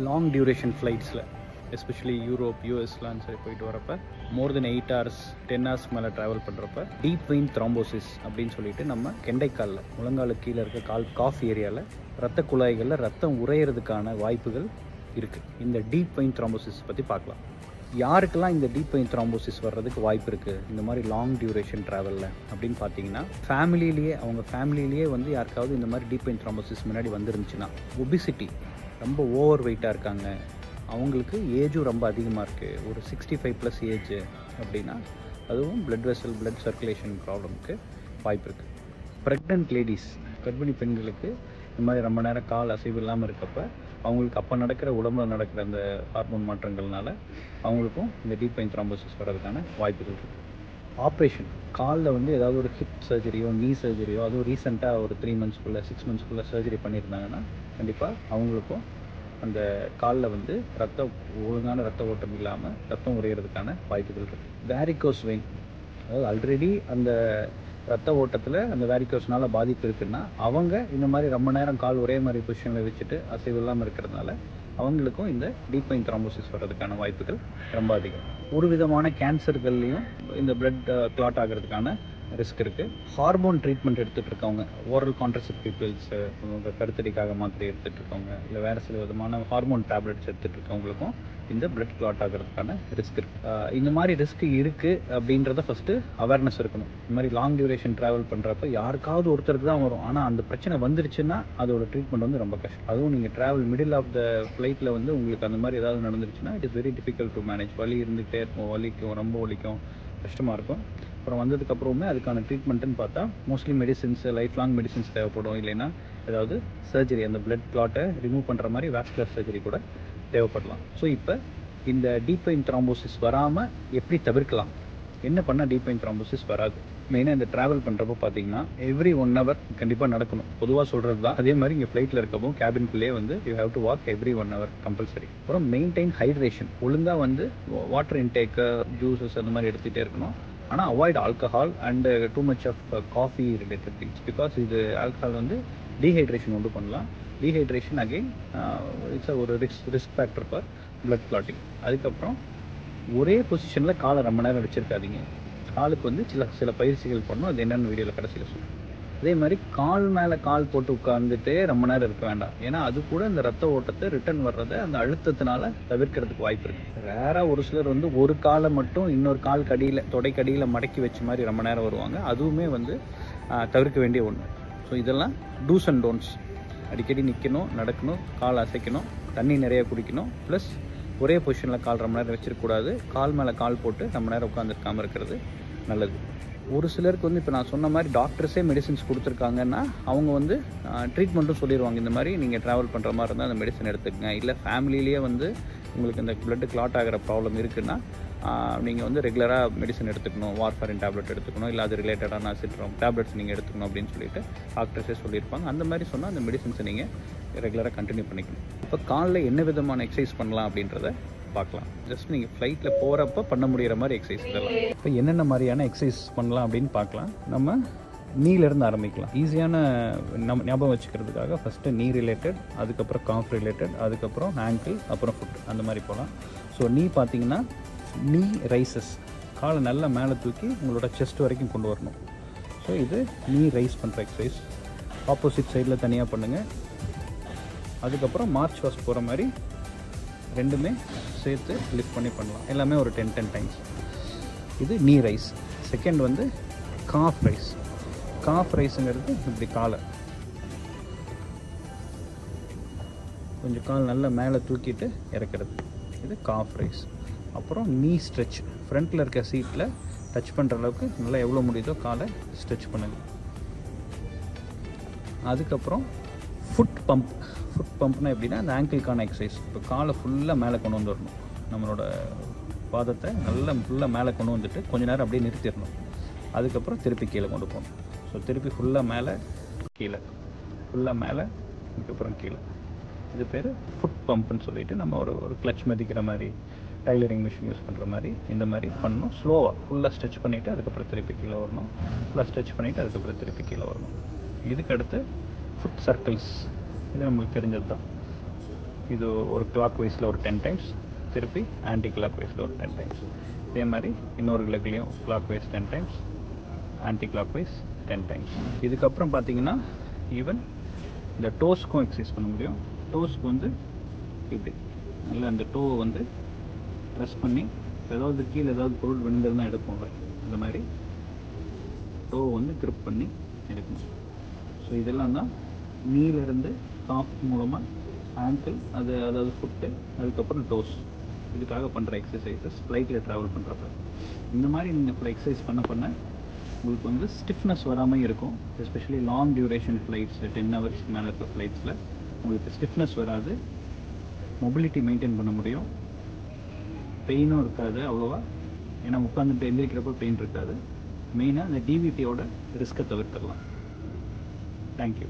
Long duration ஃப்ளைட்ஸில் especially Europe யூஎஸ்லாம் சரி போயிட்டு வரப்போ மோர் தென் 8 hours 10 hours மேலே ட்ராவல் பண்ணுறப்ப டீப் வெயின் த்ராம்போசிஸ் அப்படின்னு சொல்லிட்டு நம்ம கெண்டைக்காலில் முழங்காலுக்கு கீழே இருக்க காஃப் ஏரியாவில் ரத்த குழாய்களில் ரத்தம் உறையிறதுக்கான வாய்ப்புகள் இருக்குது. இந்த டீப் வெயின் த்ராம்போசிஸ் பற்றி பார்க்கலாம். யாருக்கெல்லாம் இந்த டீப் வெயின் த்ராம்போசிஸ் வர்றதுக்கு வாய்ப்பு இருக்குது இந்த மாதிரி லாங் டியூரேஷன் ட்ராவலில் அப்படின்னு பார்த்தீங்கன்னா, அவங்க ஃபேமிலியிலேயே வந்து யாருக்காவது இந்த மாதிரி டீப் வெயின் த்ராம்போசிஸ் முன்னாடி வந்துருந்துச்சுன்னா, ஒபிசிட்டி ரொம்ப ஓவர் வெயிட்டாக இருக்காங்க, அவங்களுக்கு ஏஜும் ரொம்ப அதிகமாக இருக்குது, ஒரு 65+ ஏஜ் அப்படின்னா அதுவும் பிளட் வெசல் பிளட் சர்க்குலேஷன் ப்ராப்ளமுக்கு வாய்ப்பு இருக்குது. ப்ரெக்னென்ட் லேடிஸ் கர்ப்பிணி பெண்களுக்கு இந்த மாதிரி ரொம்ப நேரம் கால் அசைவு இல்லாமல் இருக்கப்ப அவங்களுக்கு அப்போ நடக்கிற உடம்புல நடக்கிற அந்த ஹார்மோன் மாற்றங்கள்னால அவங்களுக்கும் இந்த டீப் வெயின் த்ராம்போசிஸ் வர்றதுக்கான வாய்ப்புகள் இருக்குது. ஆப்ரேஷன் காலில் வந்து ஏதாவது ஒரு ஹிப் சர்ஜரியோ நீ சர்ஜரியோ அதுவும் ரீசெண்டாக ஒரு 3 monthsக்குள்ளே 6 monthsக்குள்ளே சர்ஜரி பண்ணியிருந்தாங்கன்னா கண்டிப்பாக அவங்களுக்கும் அந்த காலில் வந்து ஒழுங்கான ரத்த ஓட்டம் இல்லாமல் ரத்தம் உறையிறதுக்கான வாய்ப்புகள் இருக்குது. வேரிகோஸ் வெயின், அதாவது ஆல்ரெடி அந்த ரத்த ஓட்டத்தில் அந்த வேரிகோஸ்னால பாதிப்பு இருக்குன்னா அவங்க இந்த மாதிரி ரொம்ப நேரம் கால் ஒரே மாதிரி பொசிஷனில் வச்சுட்டு அசைவு இல்லாமல் இருக்கிறதுனால அவங்களுக்கும் இந்த டீப் வெயின் த்ராம்போசிஸ் வர்றதுக்கான வாய்ப்புகள் ரொம்ப அதிகம். ஒரு விதமான கேன்சர்கள்லையும் இந்த பிளட் கிளாட் ஆகிறதுக்கான ரிஸ்க் இருக்குது. ஹார்மோன் ட்ரீட்மெண்ட் எடுத்துகிட்டு இருக்கவங்க, ஓரல் கான்ட்ரசெப்டிவ் பில்ஸ், கருத்தடிக்காக மாத்திரை எடுத்துகிட்டு இருக்கவங்க, இல்லை வேறு சில விதமான ஹார்மோன் டேப்லெட்ஸ் எடுத்துகிட்டு இருக்கவங்களுக்கும் இந்த பிளட் கிளாட் ஆகிறதுக்கான ரிஸ்க் இருக்குது. இந்த மாதிரி ரிஸ்க் இருக்குது அப்படின்றத ஃபஸ்ட்டு அவேர்னஸ் இருக்கணும். இந்த மாதிரி லாங் டியூரேஷன் ட்ராவல் பண்ணுறப்ப யாருக்காவது ஒருத்தருக்கு தான் வரும், ஆனால் அந்த பிரச்சனை வந்துருச்சுன்னா அதோட ட்ரீட்மெண்ட் வந்து ரொம்ப கஷ்டம். அதுவும் நீங்கள் ட்ராவல் மிடில் ஆஃப் த ஃப்ளைட்டில் வந்து உங்களுக்கு அந்த மாதிரி ஏதாவது நடந்துருச்சுன்னா it is very difficult to manage. வலி இருந்துகிட்டே இருக்கும், ரொம்ப வலிக்கும், கஷ்டமாக இருக்கும். அப்புறம் வந்ததுக்கப்புறமே அதுக்கான ட்ரீட்மெண்ட்டுன்னு பார்த்தா mostly medicines, life long medicines தேவைப்படும். இல்லைன்னா ஏதாவது சர்ஜரி, அந்த பிளட் கிளாட்டை ரிமூவ் பண்ணுற மாதிரி வாஸ்குலர் சர்ஜரி கூட தேவைப்படலாம். ஸோ இப்போ இந்த டீப் வெயின் த்ராம்போசிஸ் வராமல் எப்படி தவிர்க்கலாம், என்ன பண்ணால் டீப் வெயின் த்ராம்போசிஸ் வராது? மெயினாக இந்த ட்ராவல் பண்ணுறப்போ பார்த்தீங்கன்னா எவ்ரி 1 hour கண்டிப்பாக நடக்கணும். பொதுவாக சொல்கிறது தான். அதே மாதிரி இங்கே ஃப்ளைட்டில் இருக்கப்போ கேபின்குள்ளேயே வந்து you have to walk every 1 hour compulsory. அப்புறம் மெயின்டைன் ஹைட்ரேஷன், ஒழுங்காக வந்து வாட்டர் இன்டேக்கு, ஜூஸஸ் அந்த மாதிரி எடுத்துகிட்டே இருக்கணும். ஆனால் avoid alcohol and too much of coffee related things. Because இது ஆல்கஹால் வந்து டீஹைட்ரேஷன் உண்டு பண்ணலாம். டீஹைட்ரேஷன் அகெயின் இட்ஸ் ஒரு risk factor for blood clotting. அதுக்கப்புறம் ஒரே பொசிஷனில் காலை ரொம்ப நேரம் வச்சுருக்காதீங்க. காலுக்கு வந்து சில பயிற்சிகள் பண்ணணும். அது என்னென்னு வீடியோவில் கடைசியில் சொல்லுங்கள். அதே மாதிரி கால் மேலே கால் போட்டு உட்காந்துட்டே ரொம்ப நேரம் இருக்க வேண்டாம். ஏன்னா அது கூட இந்த ரத்த ஓட்டத்தை ரிட்டர்ன் வர்றதை அந்த அழுத்தத்தினால தவிர்க்கிறதுக்கு வாய்ப்பு இருக்குது. வேறாக ஒரு சிலர் வந்து ஒரு காலை மட்டும் இன்னொரு கால் கடியில் தொடைக்கடியில் மடக்கி வச்ச மாதிரி ரொம்ப நேரம் வருவாங்க. அதுவுமே வந்து தவிர்க்க வேண்டிய ஒன்று. ஸோ இதெல்லாம் டூஸ் அண்ட் டோன்ட்ஸ். அடிக்கடி நிற்கணும், நடக்கணும், கால் அசைக்கணும், தண்ணி நிறைய குடிக்கணும், ப்ளஸ் ஒரே பொசிஷனில் கால் ரொம்ப நேரம் வச்சிருக்கக்கூடாது. கால் மேலே கால் போட்டு ரொம்ப நேரம் உட்காந்துருக்காமல் இருக்கிறது நல்லது. ஒரு சிலருக்கு வந்து இப்போ நான் சொன்ன மாதிரி டாக்டர்ஸே மெடிசின்ஸ் கொடுத்துருக்காங்கன்னா அவங்க வந்து ட்ரீட்மெண்ட்டும் சொல்லிடுவாங்க. இந்த மாதிரி நீங்கள் ட்ராவல் பண்ணுற மாதிரி இருந்தால் அந்த மெடிசன் எடுத்துக்கங்க. இல்லை ஃபேமிலியிலேயே வந்து உங்களுக்கு இந்த பிளட் கிளாட் ஆகிற ப்ராப்ளம் இருக்குன்னா நீங்கள் வந்து ரெகுலராக மெடிசன் எடுத்துக்கணும், வார்ஃபாரின் டேப்லெட் எடுத்துக்கணும், இல்லை அது ரிலேட்டடான சிட்ரோம் டேப்லெட்ஸ் நீங்கள் எடுத்துக்கணும் அப்படின்னு சொல்லிட்டு டாக்டர்ஸே சொல்லியிருப்பாங்க. அந்த மாதிரி சொன்னால் அந்த மெடிசன்ஸை நீங்கள் ரெகுலராக கண்டினியூ பண்ணிக்கணும். இப்போ காலில் என்ன விதமான எக்ஸசைஸ் பண்ணலாம் அப்படின்றத பார்க்கலாம். ஜஸ்ட் நீங்கள் ஃப்ளைட்டில் போகிறப்ப பண்ண முடிகிற மாதிரி எக்ஸசைஸ் இதெல்லாம். இப்போ என்னென்ன மாதிரியான எக்ஸசைஸ் பண்ணலாம் அப்படின்னு பார்க்கலாம். நம்ம நீலேருந்து ஆரம்பிக்கலாம். ஈஸியான ஞாபகம் வச்சுக்கிறதுக்காக ஃபஸ்ட்டு நீ ரிலேட்டட், அதுக்கப்புறம் காஃப் ரிலேட்டட், அதுக்கப்புறம் ஆங்கிள், அப்புறம் ஃபுட், அந்த மாதிரி போகலாம். ஸோ நீ பார்த்தீங்கன்னா நீ ரைசஸ், காலை நல்லா மேலே தூக்கி உங்களோட செஸ்ட் வரைக்கும் கொண்டு வரணும். ஸோ இது நீ ரைஸ் பண்ணுற எக்ஸசைஸ். ஆப்போசிட் சைடில் தனியாக பண்ணுங்கள். அதுக்கப்புறம் மார்ச் வாஸ்ட் போகிற மாதிரி ரெண்டுமே சேர்த்து லிஃப்ட் பண்ணி பண்ணலாம். எல்லாமே ஒரு 10 டைம்ஸ். இது நீ ரைஸ். செகண்ட் வந்து காஃப் ரைஸ். காஃப் ரைஸுங்கிறது இப்படி காலை கொஞ்சம் கால் நல்லா மேலே தூக்கிட்டு இறக்கிறது. இது காஃப் ரைஸ். அப்புறம் நீ ஸ்ட்ரெச். ஃப்ரண்ட்டில் இருக்க சீட்டில் டச் பண்ணுற அளவுக்கு நல்லா எவ்வளோ முடியுதோ காலை ஸ்ட்ரெச் பண்ணுங்க. அதுக்கப்புறம் ஃபுட் பம்ப். ஃபுட் பம்ப்னா எப்படின்னா அந்த ஆங்கிள்கான எக்ஸசைஸ். இப்போ காலை ஃபுல்லாக மேலே கொண்டு வந்துடணும். நம்மளோட பாதத்தை நல்லா ஃபுல்லாக மேலே கொண்டு வந்துட்டு கொஞ்ச நேரம் அப்படியே நிறுத்திடணும். அதுக்கப்புறம் திருப்பி கீழே கொண்டு போகணும். ஸோ திருப்பி ஃபுல்லாக மேலே கீழே, ஃபுல்லாக மேலே, அதுக்கப்புறம் கீழே. இது பேர் ஃபுட் பம்ப்னு சொல்லிட்டு நம்ம ஒரு கிளச் மதிக்கிற மாதிரி, டைலரிங் மிஷின் யூஸ் பண்ணுற மாதிரி இந்த மாதிரி பண்ணணும். ஸ்லோவாக ஃபுல்லாக ஸ்ட்ரெச் பண்ணிவிட்டு அதுக்கப்புறம் திருப்பி கீழே வரணும். ஃபுல்லாக ஸ்ட்ரெச் பண்ணிவிட்டு அதுக்கப்புறம் திருப்பி கீழே வரணும். இதுக்கு அடுத்து ஃபுட் சர்க்கிள்ஸ். இது நம்மளுக்கு தெரிஞ்சது தான். இது ஒரு கிளாக் வைஸில் ஒரு 10 டைம்ஸ், திருப்பி ஆன்டி கிளாக் வைஸில் ஒரு 10 டைம்ஸ். இதே மாதிரி இன்னொரு லெக்லேயும் clockwise 10 times, anti clockwise 10 times. இதுக்கப்புறம் பார்த்தீங்கன்னா ஈவன் இந்த டோஸ்க்கும் எக்ஸசைஸ் பண்ண முடியும். டோஸ்க்கு வந்து இப்படி நல்லா அந்த டோவை வந்து ப்ரெஸ் பண்ணி, ஏதாவது கீழே ஏதாவது பொருள் விழுந்ததுன்னா எடுப்போம்ல, இந்த மாதிரி டோவை வந்து grip பண்ணி எடுக்கணும். ஸோ இதெல்லாம் தான் நீலேருந்து காஃப் மூலமாக ஆங்கிள், அதாவது ஃபுட்டு, அதுக்கப்புறம் டோஸ், இதுக்காக பண்ணுற எக்ஸசைசஸ் ஃப்ளைட்டில் ட்ராவல் பண்ணுறப்ப. இந்த மாதிரி நீங்கள் எக்ஸசைஸ் பண்ண உங்களுக்கு வந்து ஸ்டிஃப்னஸ் வராமல் இருக்கும். எஸ்பெஷலி லாங் டியூரேஷன் ஃப்ளைட்ஸில் 10 hours மேலே இருக்க ஃப்ளைட்ஸில் உங்களுக்கு ஸ்டிஃப்னஸ் வராது, மொபிலிட்டி மெயின்டைன் பண்ண முடியும், பெயினும் இருக்காது அவ்வளோவா. ஏன்னா உட்காந்துட்டு எந்திரிக்கிறப்ப பெயின் இருக்காது. மெயினாக அந்த டிவிடியோட ரிஸ்க்கை தவிர்த்துடலாம். தேங்க்யூ.